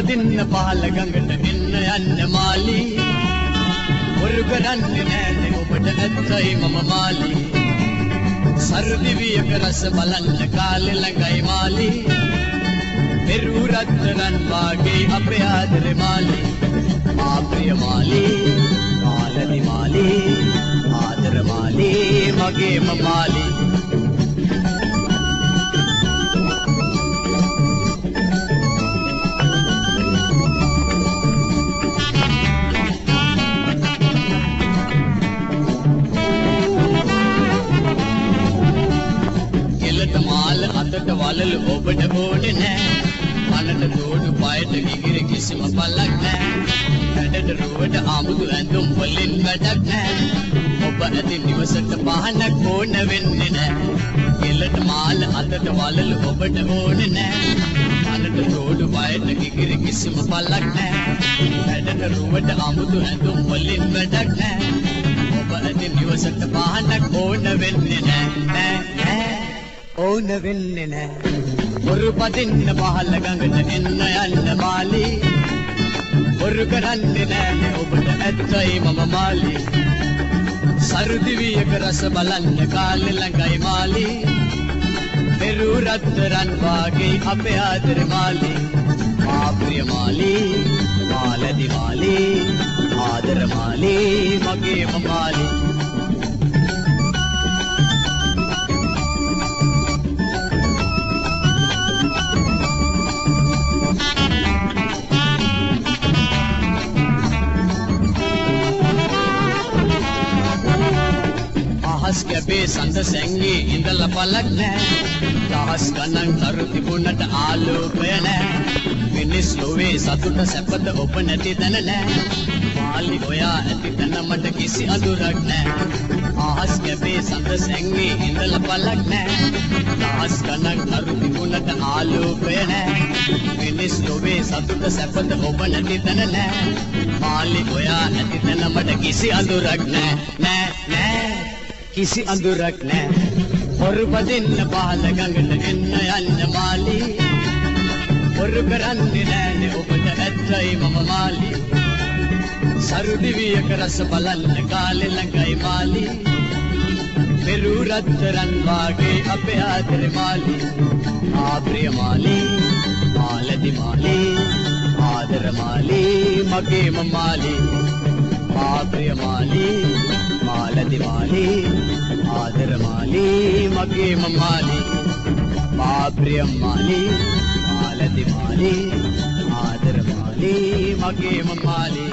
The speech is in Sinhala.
පදින්න පහළ ගඟට එන්න යන්න මාලි වරු කරන්නේ නෑනේ ඔබට ඇත්තයි මම මාලි සරුදිවියක රස බලන්න කාලේ ළඟයි මාලි පෙරු රත්තරන් වාගේ අපේ ආදරේ මාලි ආ ප්‍රිය මාලි මාලදි මාලි ආදර මාලි මගේම මාලි අතට වලලු ඔබට ඕනේ නෑ මනට තෝඩු පයට ගිගිර කිසිම පළක් නෑ වැඩට රුවට ආමුදු ඇඳුම් වලින් වැඩක් නෑ ඔබ ඇති නිවසට පහනක් ඕන වෙන්නේ නෑ ගෙලට මාල අතට වලලු ඔබට ඕනේ නෑ මනට තෝඩු පයට ගිගිර කිසිම පළක් නෑ වැඩට රුවට ආමුදු ඇඳුම් වලින් වැඩක් නෑ ඔබ ඇති නිවසට පහනක් ඕන වෙන්නේ නෑ ඕන වෙන්නේ නෑ වරු පදින්න පහළ ගඟට එන්න යන්න මාලි වරු කරන්නේ නෑ ඔබට ඇත්තයි මම මාලි සරුදිවියක රස බලන්න කාලේ ළඟයි මාලි පෙරු රත්තරන් වාගේ අපේ ආදරේ මාලි ආ ප්‍රිය මාලි මාලදි මාලි ආදර මාලි මගේම මාලි කැපේ සඳ සැංගේ ඉඳලා පළක් නෑ දහස් ගණන් තරු තිබුණට ආලෝකය නෑ මිනිස් ලෝවේ සතුට සැපත ඔබ නැති තැන නෑ මාලි ඔයා ඇති තැන මට කිසි අඳුරක් නෑ ආහස් කැපේ සඳ සැංගේ ඉඳලා පළක් නෑ දහස් ගණන් තරු තිබුණට ආලෝකය නෑ මිනිස් ලෝවේ සතුට සැපත ඔබ නැති තැන නෑ මාලි ඔයා ඇති තැන මට කිසි අඳුරක් නෑ කිසි අඳුරක් නෑ වරු පදින්න පහළ ගඟට එන්න යන්න මාලි වරු කරන්නේ නෑනේ ඔබට ඇත්තයි මම මාලි සරුදිවියක රස බලන්න කාලේ ළඟයි මාලි පෙරු රත්තරන් වාගේ අපේ ආදරේ මාලි ආ ප්‍රිය මාලි මාලදි මාලි ආදර මාලි මගේම මාලි ආ ප්‍රිය මාලි මාලදි මාලි ආදර මාලි මගේම මාලි ආ ප්‍රිය මාලි මාලදි මාලි ආදර මාලි මගේම මාලි